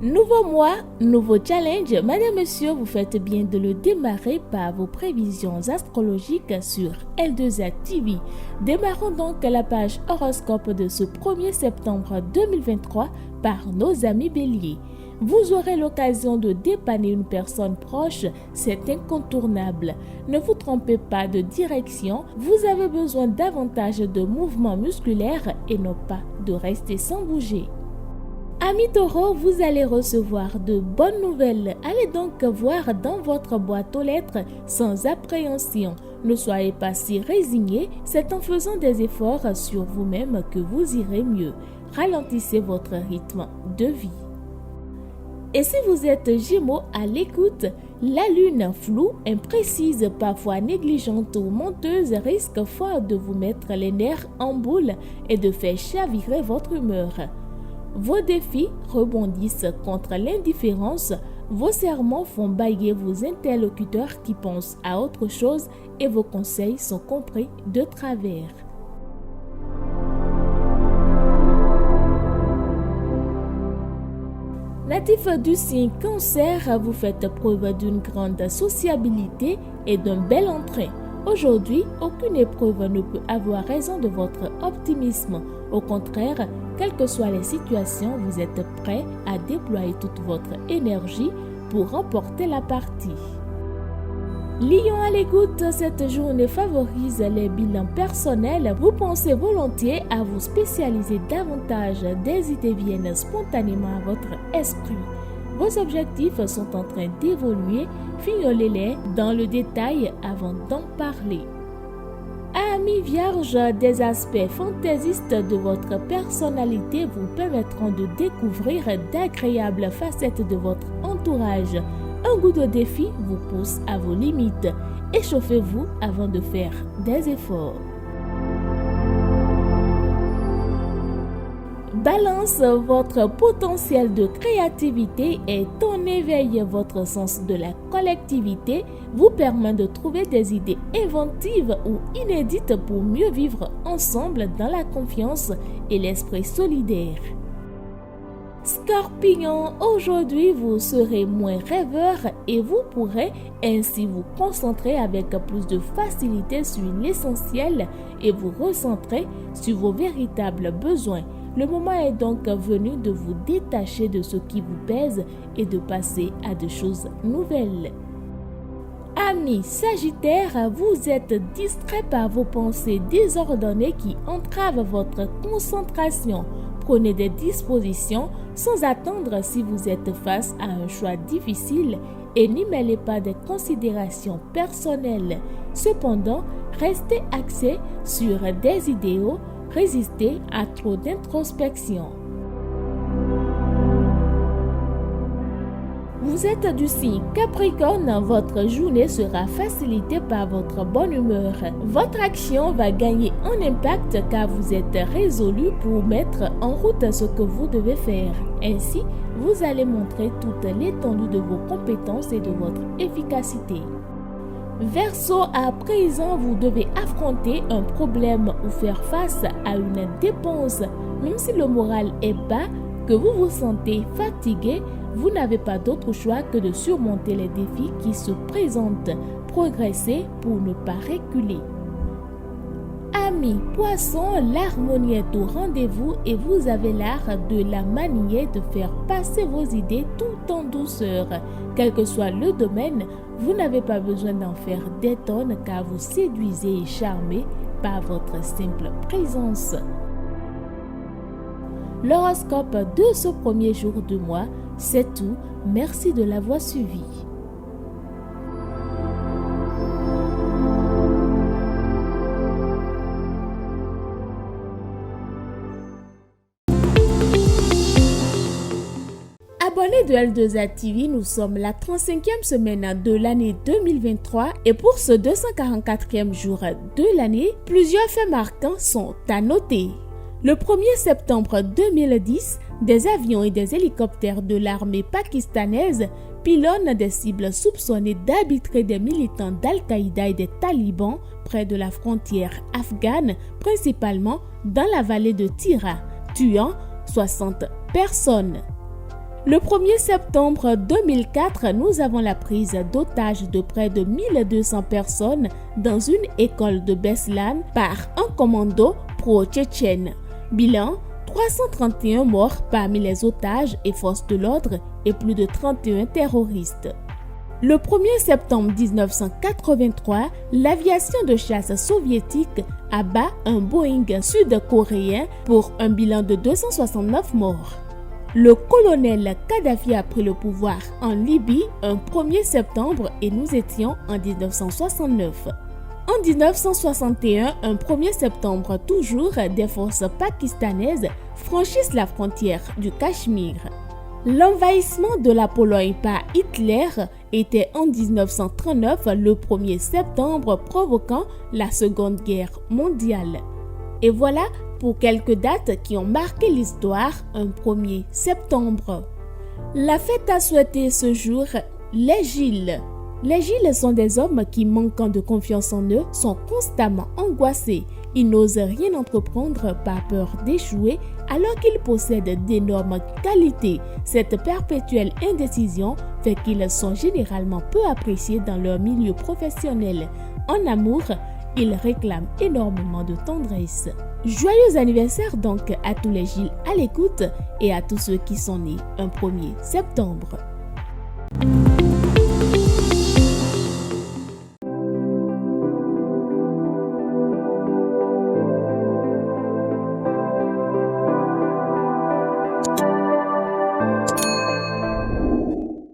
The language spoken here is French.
Nouveau mois, nouveau challenge. Madame, monsieur, vous faites bien de le démarrer par vos prévisions astrologiques sur L2A TV. Démarrons donc la page horoscope de ce 1er septembre 2023 par nos amis béliers. Vous aurez l'occasion de dépanner une personne proche, c'est incontournable. Ne vous trompez pas de direction, vous avez besoin davantage de mouvements musculaires et non pas de rester sans bouger. Amis taureaux, vous allez recevoir de bonnes nouvelles. Allez donc voir dans votre boîte aux lettres sans appréhension. Ne soyez pas si résignés, c'est en faisant des efforts sur vous-même que vous irez mieux. Ralentissez votre rythme de vie. Et si vous êtes Gémeaux à l'écoute, la lune floue, imprécise, parfois négligente ou menteuse risque fort de vous mettre les nerfs en boule et de faire chavirer votre humeur. Vos défis rebondissent contre l'indifférence, vos serments font bâiller vos interlocuteurs qui pensent à autre chose et vos conseils sont compris de travers. Natif du signe Cancer, vous faites preuve d'une grande sociabilité et d'un bel entrain. Aujourd'hui, aucune épreuve ne peut avoir raison de votre optimisme. Au contraire, quelles que soient les situations, vous êtes prêt à déployer toute votre énergie pour remporter la partie. Lion à l'écoute, cette journée favorise les bilans personnels. Vous pensez volontiers à vous spécialiser davantage. Des idées viennent spontanément à votre esprit. Vos objectifs sont en train d'évoluer. Fignolez-les dans le détail avant d'en parler. Amis vierges, des aspects fantaisistes de votre personnalité vous permettront de découvrir d'agréables facettes de votre entourage. Un goût de défi vous pousse à vos limites. Échauffez-vous avant de faire des efforts. Balance, votre potentiel de créativité est en éveil. Votre sens de la collectivité vous permet de trouver des idées inventives ou inédites pour mieux vivre ensemble dans la confiance et l'esprit solidaire. Scorpion, aujourd'hui vous serez moins rêveur et vous pourrez ainsi vous concentrer avec plus de facilité sur l'essentiel et vous recentrer sur vos véritables besoins. Le moment est donc venu de vous détacher de ce qui vous pèse et de passer à de choses nouvelles. Amis Sagittaire, vous êtes distrait par vos pensées désordonnées qui entravent votre concentration. Prenez des dispositions sans attendre si vous êtes face à un choix difficile et n'y mêlez pas des considérations personnelles. Cependant, restez axé sur des idéaux. Résistez à trop d'introspection. Vous êtes du signe Capricorne, votre journée sera facilitée par votre bonne humeur. Votre action va gagner en impact car vous êtes résolu pour mettre en route ce que vous devez faire. Ainsi, vous allez montrer toute l'étendue de vos compétences et de votre efficacité. Verseau, à présent, vous devez affronter un problème ou faire face à une dépense. Même si le moral est bas, que vous vous sentez fatigué, vous n'avez pas d'autre choix que de surmonter les défis qui se présentent. Progressez pour ne pas reculer. Amis Poissons, l'harmonie est au rendez-vous et vous avez l'art de la manier de faire passer vos idées tout en douceur. Quel que soit le domaine, vous n'avez pas besoin d'en faire des tonnes car vous séduisez et charmez par votre simple présence. L'horoscope de ce premier jour de mois, c'est tout. Merci de l'avoir suivi. Abonnés de L2A TV, nous sommes la 35e semaine de l'année 2023 et pour ce 244e jour de l'année, plusieurs faits marquants sont à noter. Le 1er septembre 2010, des avions et des hélicoptères de l'armée pakistanaise pilonnent des cibles soupçonnées d'arbitrer des militants d'Al-Qaïda et des talibans près de la frontière afghane, principalement dans la vallée de Tira, tuant 60 personnes. Le 1er septembre 2004, nous avons la prise d'otage de près de 1200 personnes dans une école de Beslan par un commando pro-tchétchène. Bilan, 331 morts parmi les otages et forces de l'ordre et plus de 31 terroristes. Le 1er septembre 1983, l'aviation de chasse soviétique abat un Boeing sud-coréen pour un bilan de 269 morts. Le colonel Kadhafi a pris le pouvoir en Libye un 1er septembre et nous étions en 1969. En 1961, un 1er septembre toujours, des forces pakistanaises franchissent la frontière du Cachemire. L'envahissement de la Pologne par Hitler était en 1939 le 1er septembre, provoquant la Seconde Guerre mondiale. Et voilà pour quelques dates qui ont marqué l'histoire un 1er septembre. La fête a souhaité ce jour les Gilles. Les Gilles sont des hommes qui, manquant de confiance en eux, sont constamment angoissés. Ils n'osent rien entreprendre par peur d'échouer alors qu'ils possèdent d'énormes qualités. Cette perpétuelle indécision fait qu'ils sont généralement peu appréciés dans leur milieu professionnel. En amour, ils réclament énormément de tendresse. Joyeux anniversaire donc à tous les Gilles à l'écoute et à tous ceux qui sont nés un 1er septembre.